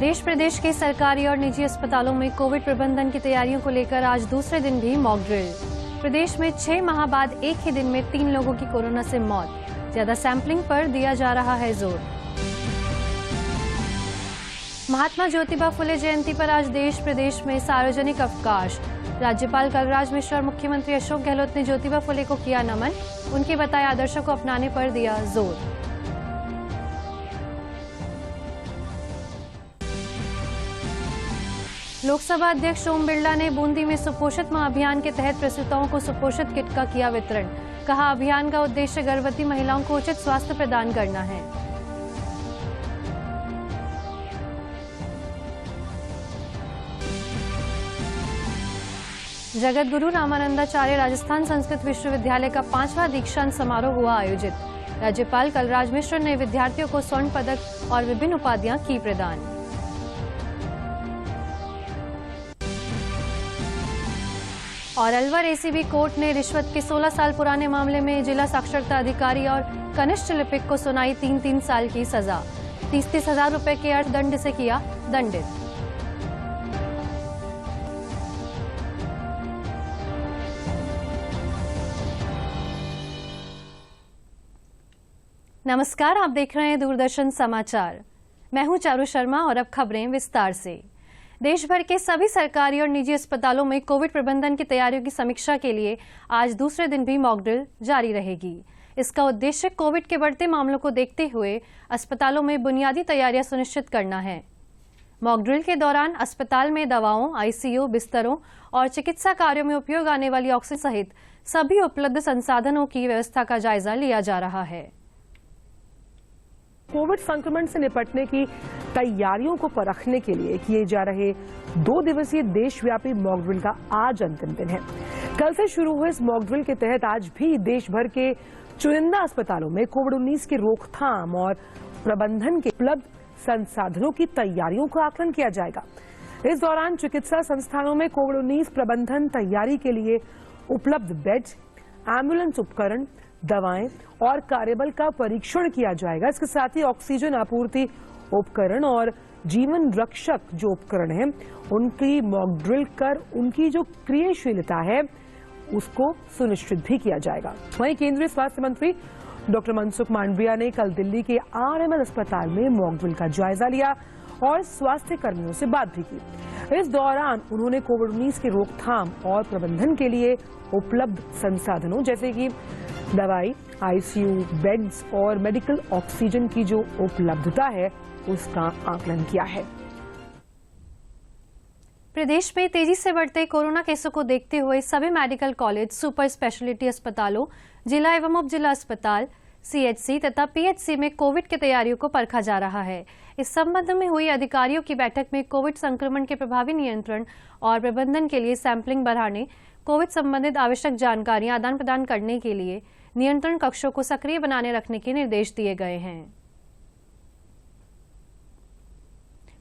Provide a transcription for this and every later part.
देश प्रदेश के सरकारी और निजी अस्पतालों में कोविड प्रबंधन की तैयारियों को लेकर आज दूसरे दिन भी मॉक ड्रिल। प्रदेश में 6 माह बाद एक ही दिन में 3 लोगों की कोरोना से मौत। ज्यादा सैंपलिंग पर दिया जा रहा है जोर। महात्मा ज्योतिबा फुले जयंती पर आज देश प्रदेश में सार्वजनिक अवकाश। राज्यपाल कलराज मिश्र और मुख्यमंत्री अशोक गहलोत ने ज्योतिबा फुले को किया नमन। उनके बताए आदर्शों को अपनाने पर दिया जोर। लोकसभा अध्यक्ष ओम बिरला ने बूंदी में सुपोषित मां अभियान के तहत प्रसूताओं को सुपोषित किट का किया वितरण। कहा, अभियान का उद्देश्य गर्भवती महिलाओं को उचित स्वास्थ्य प्रदान करना है। जगत गुरु रामानंदाचार्य राजस्थान संस्कृत विश्वविद्यालय का 5वां दीक्षांत समारोह हुआ आयोजित। राज्यपाल कलराज मिश्र ने विद्यार्थियों को स्वर्ण पदक और विभिन्न उपाधियां की प्रदान। और अलवर एसीबी कोर्ट ने रिश्वत के 16 साल पुराने मामले में जिला साक्षरता अधिकारी और कनिष्ठ लिपिक को सुनाई 3-3 साल की सजा। 30-30 हजार रुपए के अर्थदंड से किया दंडित। नमस्कार, आप देख रहे हैं दूरदर्शन समाचार। मैं हूं चारू शर्मा और अब खबरें विस्तार से। देश भर के सभी सरकारी और निजी अस्पतालों में कोविड प्रबंधन की तैयारियों की समीक्षा के लिए आज दूसरे दिन भी मॉक ड्रिल जारी रहेगी। इसका उद्देश्य कोविड के बढ़ते मामलों को देखते हुए अस्पतालों में बुनियादी तैयारियां सुनिश्चित करना है। मॉक ड्रिल के दौरान अस्पताल में दवाओं, आईसीयू, बिस्तरों और चिकित्सा कार्यों में उपयोग आने वाली ऑक्सीजन सहित सभी उपलब्ध संसाधनों की व्यवस्था का जायजा लिया जा रहा है। कोविड संक्रमण से निपटने की तैयारियों को परखने के लिए किए जा रहे 2 दिवसीय देशव्यापी मॉक ड्रिल का आज अंतिम दिन है। कल से शुरू हुए इस मॉक ड्रिल के तहत आज भी देश भर के चुनिंदा अस्पतालों में कोविड-19 की रोकथाम और प्रबंधन के उपलब्ध संसाधनों की तैयारियों का आकलन किया जाएगा। इस दौरान चिकित्सा संस्थानों में कोविड-19 प्रबंधन तैयारी के लिए उपलब्ध बेड्स, एम्बुलेंस उपकरण, दवाएं और कार्यबल का परीक्षण किया जाएगा। इसके साथ ही ऑक्सीजन आपूर्ति उपकरण और जीवन रक्षक जो उपकरण हैं उनकी मॉक ड्रिल कर उनकी जो क्रियाशीलता है उसको सुनिश्चित भी किया जाएगा। वहीं केंद्रीय स्वास्थ्य मंत्री डॉक्टर मनसुख मांडविया ने कल दिल्ली के आरएमएल अस्पताल में मॉक ड्रिल का जायजा लिया और स्वास्थ्य कर्मियों से बात भी की। इस दौरान उन्होंने कोविड-19 की रोकथाम और प्रबंधन के लिए उपलब्ध संसाधनों जैसे कि दवाई, आईसीयू, बेड्स और मेडिकल ऑक्सीजन की जो उपलब्धता है उसका आकलन किया है। प्रदेश में तेजी से बढ़ते कोरोना केसों को देखते हुए सभी मेडिकल कॉलेज, सुपर स्पेशलिटी अस्पतालों, जिला एवं उप जिला अस्पताल, सीएचसी तथा पीएचसी में कोविड की तैयारियों को परखा जा रहा है। इस संबंध में हुई अधिकारियों की बैठक में कोविड संक्रमण के प्रभावी नियंत्रण और प्रबंधन के लिए सैंपलिंग बढ़ाने, कोविड संबंधित आवश्यक जानकारियां आदान प्रदान करने के लिए नियंत्रण कक्षों को सक्रिय बनाने रखने के निर्देश दिए गए हैं।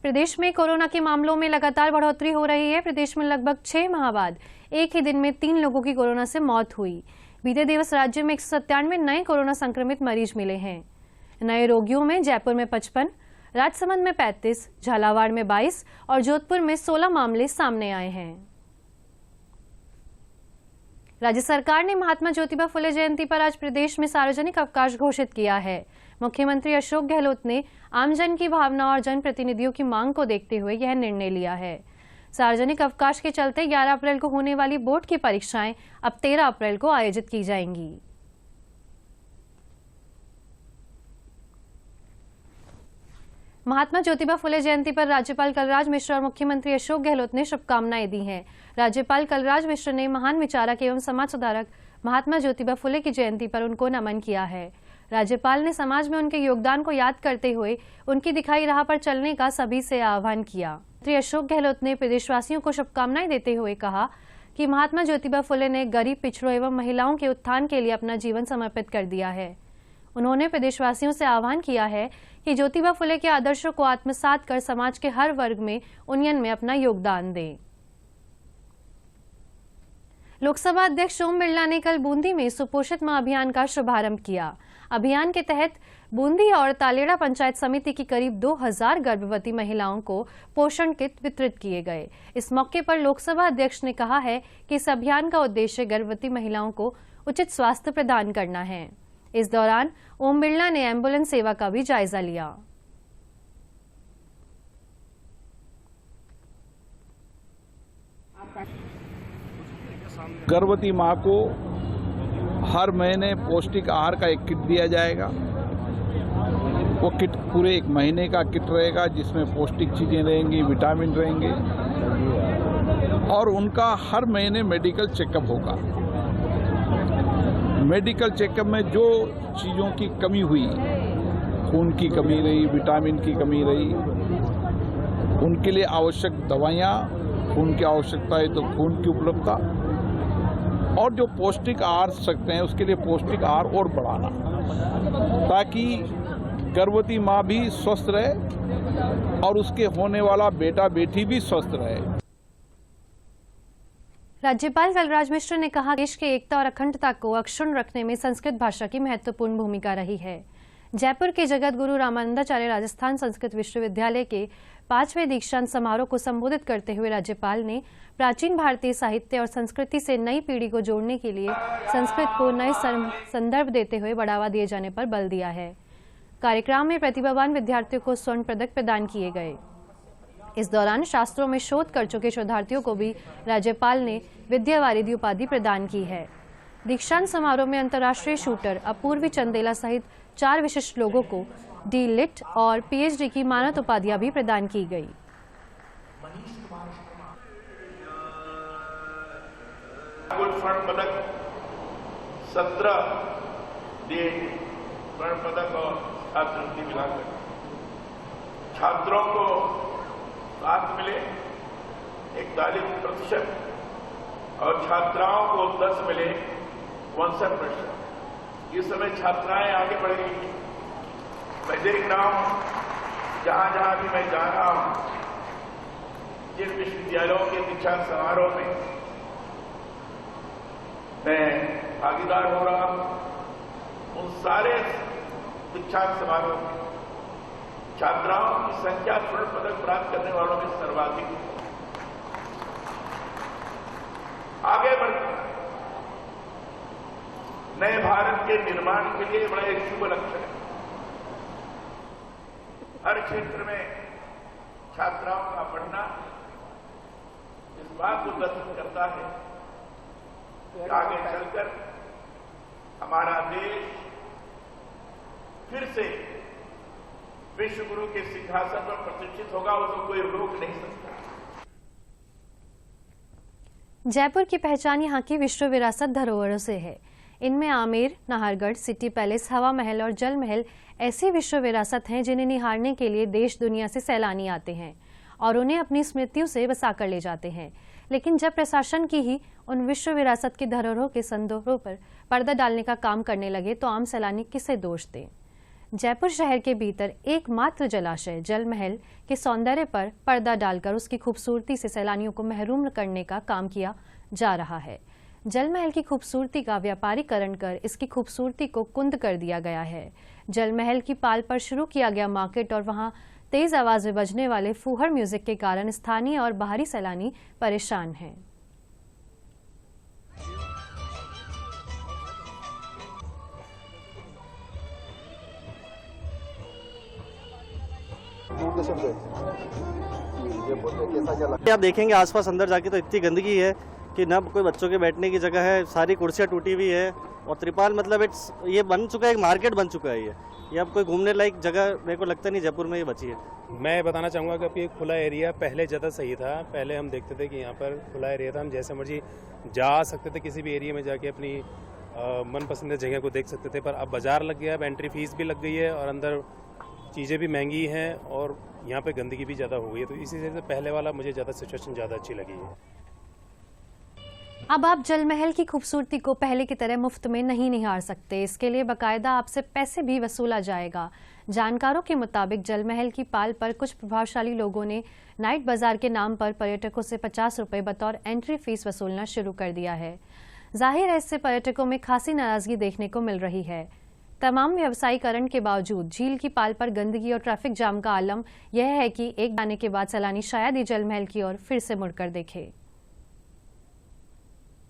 प्रदेश में कोरोना के मामलों में लगातार बढ़ोतरी हो रही है। प्रदेश में लगभग 6 माह बाद एक ही दिन में 3 लोगों की कोरोना से मौत हुई। बीते दिवस राज्य में 197 नए कोरोना संक्रमित मरीज मिले हैं। नए रोगियों में जयपुर में 55, राजसमंद में 35, झालावाड़ में 22 और जोधपुर में 16 मामले सामने आए हैं। राज्य सरकार ने महात्मा ज्योतिबा फुले जयंती पर आज प्रदेश में सार्वजनिक अवकाश घोषित किया है। मुख्यमंत्री अशोक गहलोत ने आमजन की भावना और जनप्रतिनिधियों की मांग को देखते हुए यह निर्णय लिया है। सार्वजनिक अवकाश के चलते 11 अप्रैल को होने वाली बोर्ड की परीक्षाएं अब 13 अप्रैल को आयोजित की जाएंगी। महात्मा ज्योतिबा फुले जयंती पर राज्यपाल कलराज मिश्र और मुख्यमंत्री अशोक गहलोत ने शुभकामनाएं दी हैं। राज्यपाल कलराज मिश्र ने महान विचारक एवं समाज सुधारक महात्मा ज्योतिबा फुले की जयंती पर उनको नमन किया है। राज्यपाल ने समाज में उनके योगदान को याद करते हुए उनकी दिखाई राह पर चलने का सभी से आह्वान किया। श्री अशोक गहलोत ने प्रदेशवासियों को शुभकामनाएं देते हुए कहा कि महात्मा ज्योतिबा फुले ने गरीब, पिछड़ों एवं महिलाओं के उत्थान के लिए अपना जीवन समर्पित कर दिया है। उन्होंने प्रदेशवासियों से आह्वान किया है कि ज्योतिबा फुले के आदर्शों को आत्मसात कर समाज के हर वर्ग में उन्नयन में अपना योगदान दें। लोकसभा अध्यक्ष ओम बिरला ने कल बूंदी में सुपोषित मां अभियान का शुभारंभ किया। अभियान के तहत बूंदी और तालेड़ा पंचायत समिति की करीब 2000 गर्भवती महिलाओं को पोषण किट वितरित किए गए। इस मौके पर लोकसभा अध्यक्ष ने कहा है कि इस अभियान का उद्देश्य गर्भवती महिलाओं को उचित स्वास्थ्य प्रदान करना है। इस दौरान ओम बिरला ने एम्बुलेंस सेवा का भी जायजा लिया। गर्भवती मां को हर महीने पौष्टिक आहार का एक किट दिया जाएगा। वो किट पूरे 1 महीने का किट रहेगा, जिसमें पौष्टिक चीजें रहेंगी, विटामिन रहेंगे और उनका हर महीने मेडिकल चेकअप होगा। मेडिकल चेकअप में जो चीज़ों की कमी हुई, खून की कमी रही, विटामिन की कमी रही, उनके लिए आवश्यक दवाइयाँ, खून की आवश्यकता है तो खून की उपलब्धता और जो पौष्टिक आहार सकते हैं उसके लिए पौष्टिक आहार और बढ़ाना, ताकि गर्भवती माँ भी स्वस्थ रहे और उसके होने वाला बेटा बेटी भी स्वस्थ रहे। राज्यपाल कलराज मिश्र ने कहा, देश की एकता और अखंडता को अक्षुण्ण रखने में संस्कृत भाषा की महत्वपूर्ण भूमिका रही है। जयपुर के जगत गुरु रामानंदाचार्य राजस्थान संस्कृत विश्वविद्यालय के 5वें दीक्षांत समारोह को संबोधित करते हुए राज्यपाल ने प्राचीन भारतीय साहित्य और संस्कृति से नई पीढ़ी को जोड़ने के लिए संस्कृत को नए संदर्भ देते हुए बढ़ावा दिए जाने पर बल दिया है। कार्यक्रम में प्रतिभावान विद्यार्थियों को स्वर्ण पदक प्रदान किए गए। इस दौरान शास्त्रों में शोध कर चुके शोधार्थियों को भी राज्यपाल ने विद्यावारिधि उपाधि प्रदान की है। दीक्षांत समारोह में अंतर्राष्ट्रीय शूटर अपूर्वी चंदेला सहित 4 विशिष्ट लोगों को डी.लिट और पीएचडी की मानद उपाधियां भी प्रदान की गई। स्वर्ण पदक 17 स्वर्ण पदक और छात्रवृत्ति मिलाकर छात्रों को 7 मिले, 41% और छात्राओं को 10 मिले, 62%। इस समय छात्राएं आगे बढ़ रही हैं। मैं देख रहा हूं जहां जहां भी मैं जा रहा हूं, जिन विश्वविद्यालयों के दीक्षांत समारोह में मैं भागीदार हो रहा हूं, उन सारे दीक्षांत समारोह में छात्राओं की संख्या स्वर्ण पदक प्राप्त करने वालों में सर्वाधिक है। आगे बढ़कर नए भारत के निर्माण के लिए बड़ा एक शुभ लक्ष्य है। हर क्षेत्र में छात्राओं का बढ़ना इस बात को दर्शित करता है कि आगे चलकर हमारा देश फिर से विश्व गुरु के सिंहासन पर प्रतिष्ठित होगा, उसको कोई रोक नहीं सकता। जयपुर की पहचान यहाँ की विश्व विरासत धरोहरों से है। इनमें आमेर, नाहरगढ़, सिटी पैलेस, हवा महल और जल महल ऐसी विश्व विरासत हैं जिन्हें निहारने के लिए देश दुनिया से सैलानी आते हैं और उन्हें अपनी स्मृतियों से बसा कर ले जाते हैं। लेकिन जब प्रशासन की ही उन विश्व विरासत की धरोहरों के संदर्भों पर पर्दा डालने का काम करने लगे तो आम सैलानी किसे दोष दें। जयपुर शहर के भीतर एकमात्र जलाशय जल महल के सौंदर्य पर पर्दा डालकर उसकी खूबसूरती से सैलानियों को महरूम करने का काम किया जा रहा है। जल महल की खूबसूरती का व्यापारीकरण कर इसकी खूबसूरती को कुंद कर दिया गया है। जल महल की पाल पर शुरू किया गया मार्केट और वहां तेज आवाज में बजने वाले फूहड़ म्यूजिक के कारण स्थानीय और बाहरी सैलानी परेशान हैं। आप देखेंगे आसपास अंदर जाके तो इतनी गंदगी है कि न कोई बच्चों के बैठने की जगह है, सारी कुर्सियां टूटी हुई है और त्रिपाल मतलब ये बन चुका है, एक मार्केट बन चुका है ये अब कोई घूमने लायक जगह मेरे को लगता नहीं जयपुर में ये बची है। मैं बताना चाहूँगा कि अभी एक खुला एरिया पहले ज़्यादा सही था। पहले हम देखते थे कि यहाँ पर खुला एरिया था, हम जैसे मर्जी जा सकते थे, किसी भी एरिया में जाके अपनी मनपसंद जगह को देख सकते थे। पर अब बाजार लग गया, अब एंट्री फीस भी लग गई है और अंदर चीज़ें भी महंगी हैं और यहाँ पे गंदगी भी ज़्यादा हो गई है। तो इसी वजह से पहले वाला मुझे ज़्यादा सिचुएशन ज़्यादा अच्छी लगी है। अब आप जल महल की खूबसूरती को पहले की तरह मुफ्त में नहीं निहार सकते। इसके लिए बाकायदा आपसे पैसे भी वसूला जाएगा। जानकारों के मुताबिक जल महल की पाल पर कुछ प्रभावशाली लोगों ने नाइट बाजार के नाम पर पर्यटकों से 50 रुपए बतौर एंट्री फीस वसूलना शुरू कर दिया है। जाहिर है इससे पर्यटकों में खासी नाराजगी देखने को मिल रही है। तमाम व्यवसायीकरण के बावजूद झील की पाल पर गंदगी और ट्रैफिक जाम का आलम यह है कि एक जाने के बाद सैलानी शायद ही जल महल की ओर फिर से मुड़कर देखे।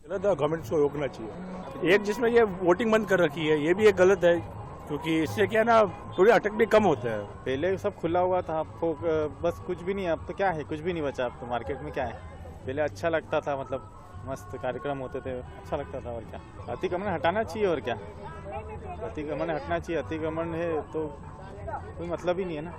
गवर्नमेंट को रोकना चाहिए। एक जिसमें ये वोटिंग बंद कर रखी है, ये भी एक गलत है, क्योंकि इससे क्या ना थोड़ी अटक भी कम होता है। पहले सब खुला हुआ था, आपको बस कुछ भी नहीं, अब तो क्या है, कुछ भी नहीं बचा। अब तो मार्केट में क्या है, पहले अच्छा लगता था, मतलब मस्त कार्यक्रम होते थे, अच्छा लगता था। और क्या अतिक्रमण हटाना चाहिए, और क्या अतिक्रमण हटना चाहिए। अतिक्रमण है तो कोई मतलब ही नहीं है ना।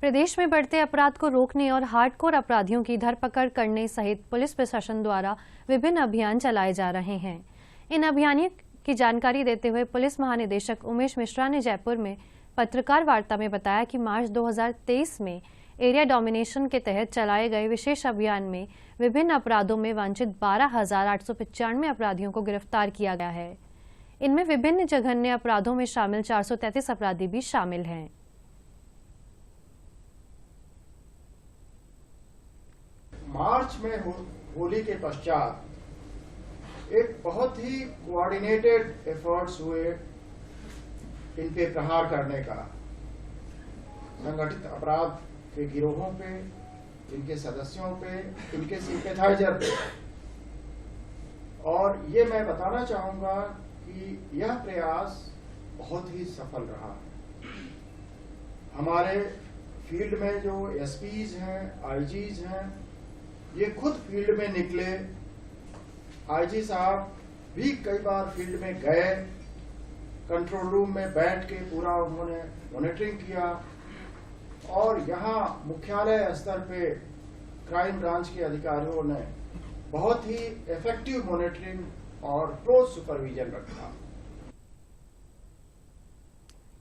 प्रदेश में बढ़ते अपराध को रोकने और हार्डकोर अपराधियों की धरपकड़ करने सहित पुलिस प्रशासन द्वारा विभिन्न अभियान चलाए जा रहे हैं। इन अभियानों की जानकारी देते हुए पुलिस महानिदेशक उमेश मिश्रा ने जयपुर में पत्रकार वार्ता में बताया कि मार्च 2023 में एरिया डोमिनेशन के तहत चलाए गए विशेष अभियान में विभिन्न अपराधों में वांछित 12,895 अपराधियों को गिरफ्तार किया गया है। इनमें विभिन्न जघन्य अपराधों में शामिल 433 अपराधी भी शामिल हैं। मार्च में होली के पश्चात एक बहुत ही कोऑर्डिनेटेड एफर्ट्स हुए इन पे प्रहार करने का, संगठित अपराध के गिरोहों पे, इनके सदस्यों पे, इनके सिंपैथाइजर पे। और ये मैं बताना चाहूंगा कि यह प्रयास बहुत ही सफल रहा। हमारे फील्ड में जो एसपीज हैं, आईजीज हैं, ये खुद फील्ड में निकले। आईजी साहब भी कई बार फील्ड में गए, कंट्रोल रूम में बैठ के पूरा उन्होंने मॉनिटरिंग किया। और यहाँ मुख्यालय स्तर पे क्राइम ब्रांच के अधिकारियों ने बहुत ही इफेक्टिव मॉनिटरिंग और क्लोज सुपरविजन रखा।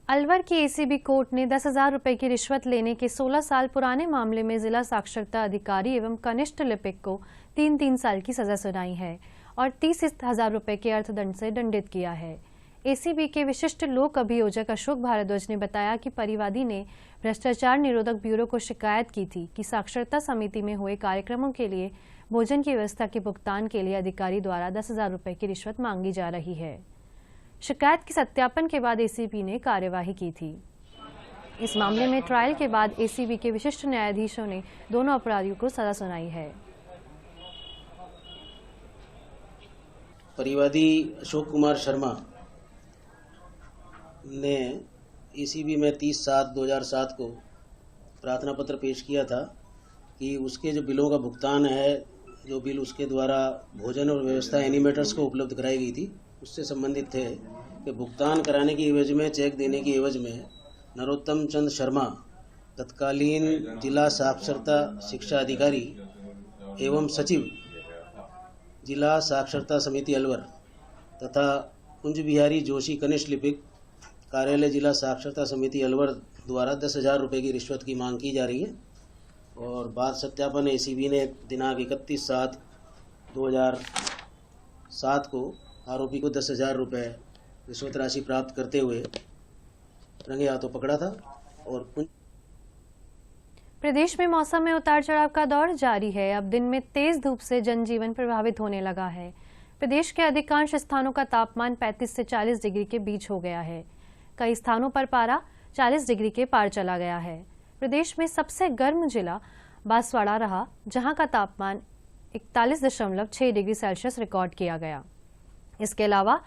अलवर की एसीबी कोर्ट ने 10,000 रुपए की रिश्वत लेने के 16 साल पुराने मामले में जिला साक्षरता अधिकारी एवं कनिष्ठ लिपिक को 3-3 साल की सजा सुनाई है और 30,000 रुपए के अर्थदंड से दंडित किया है। एसीबी के विशिष्ट लोक अभियोजक अशोक भारद्वाज ने बताया कि परिवादी ने भ्रष्टाचार निरोधक ब्यूरो को शिकायत की थी कि साक्षरता समिति में हुए कार्यक्रमों के लिए भोजन की व्यवस्था के भुगतान के लिए अधिकारी द्वारा 10,000 रुपए की रिश्वत मांगी जा रही है। शिकायत के सत्यापन के बाद एसीबी ने कार्यवाही की थी। इस मामले में ट्रायल के बाद एसीबी के विशिष्ट न्यायाधीशों ने दोनों अपराधियों को सजा सुनाई है। परिवादी अशोक कुमार शर्मा ने एसीबी में 30/7/2007 को प्रार्थना पत्र पेश किया था कि उसके जो बिलों का भुगतान है, जो बिल उसके द्वारा भोजन और व्यवस्था एनिमेटर्स को उपलब्ध कराई गई थी, उससे संबंधित थे कि भुगतान कराने की एवज में, चेक देने की एवज में नरोत्तम चंद शर्मा तत्कालीन जिला साक्षरता शिक्षा अधिकारी एवं सचिव जिला साक्षरता समिति अलवर तथा कुंज बिहारी जोशी कनिष्ठ लिपिक कार्यालय जिला साक्षरता समिति अलवर द्वारा 10,000 रुपये की रिश्वत की मांग की जा रही है। और बाद सत्यापन एसीबी ने दिनांक 31/7/2007 को आरोपी को 10,000 रुपये रिश्वत राशि प्राप्त करते हुए रंगे हाथों पकड़ा था। और प्रदेश में मौसम में उतार चढ़ाव का दौर जारी है। अब दिन में तेज धूप से जनजीवन प्रभावित होने लगा है। प्रदेश के अधिकांश स्थानों का तापमान 35 से 40 डिग्री के बीच हो गया है। कई स्थानों पर पारा 40 डिग्री के पार चला गया है। प्रदेश में सबसे गर्म जिला बांसवाड़ा रहा, जहां का तापमान 41.6 डिग्री सेल्सियस रिकॉर्ड किया गया। इसके अलावा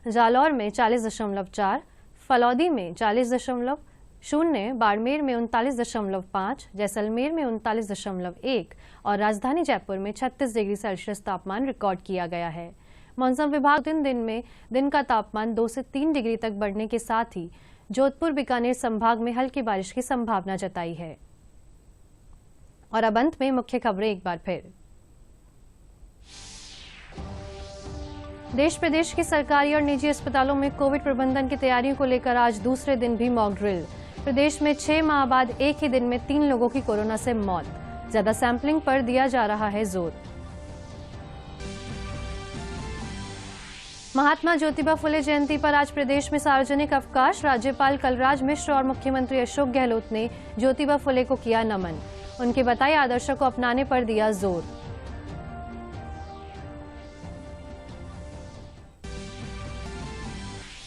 जालौर में 40.4, फलौदी में 40.0, बाड़मेर में 39.5, जैसलमेर में 39.1 और राजधानी जयपुर में 36 डिग्री सेल्सियस तापमान रिकॉर्ड किया गया है। मौसम विभाग दिन में दिन का तापमान 2 से 3 डिग्री तक बढ़ने के साथ ही जोधपुर बीकानेर संभाग में हल्की बारिश की संभावना जताई है। और अब अंत में मुख्य खबरें एक बार फिर। देश प्रदेश के सरकारी और निजी अस्पतालों में कोविड प्रबंधन की तैयारियों को लेकर आज दूसरे दिन भी मॉक ड्रिल। प्रदेश में 6 माह बाद एक ही दिन में 3 लोगों की कोरोना से मौत। ज्यादा सैंपलिंग पर दिया जा रहा है जोर। महात्मा ज्योतिबा फुले जयंती पर आज प्रदेश में सार्वजनिक अवकाश। राज्यपाल कलराज मिश्र और मुख्यमंत्री अशोक गहलोत ने ज्योतिबा फुले को किया नमन। उनके बताए आदर्शों को अपनाने पर दिया जोर।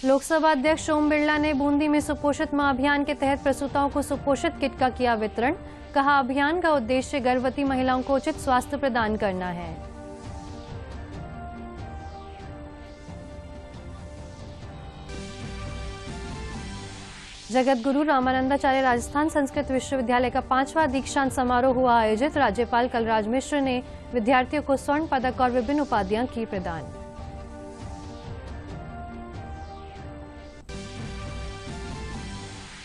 लोकसभा अध्यक्ष ओम बिरला ने बूंदी में सुपोषित मां अभियान के तहत प्रसूताओं को सुपोषित किट का किया वितरण। कहा, अभियान का उद्देश्य गर्भवती महिलाओं को उचित स्वास्थ्य प्रदान करना है। जगत गुरु रामानंदाचार्य राजस्थान संस्कृत विश्वविद्यालय का 5वां दीक्षांत समारोह हुआ आयोजित। राज्यपाल कलराज मिश्र ने विद्यार्थियों को स्वर्ण पदक और विभिन्न उपाधियां की प्रदान।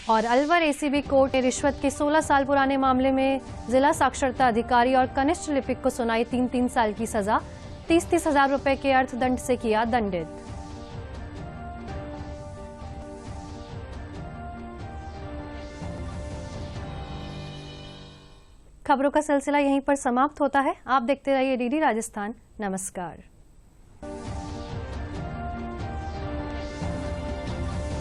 और अलवर एसीबी कोर्ट ने रिश्वत के 16 साल पुराने मामले में जिला साक्षरता अधिकारी और कनिष्ठ लिपिक को सुनाई 3-3 साल की सजा। 30-30 हजार रुपए के अर्थदंड से किया दंडित। खबरों का सिलसिला यहीं पर समाप्त होता है। आप देखते रहिए डीडी राजस्थान। नमस्कार।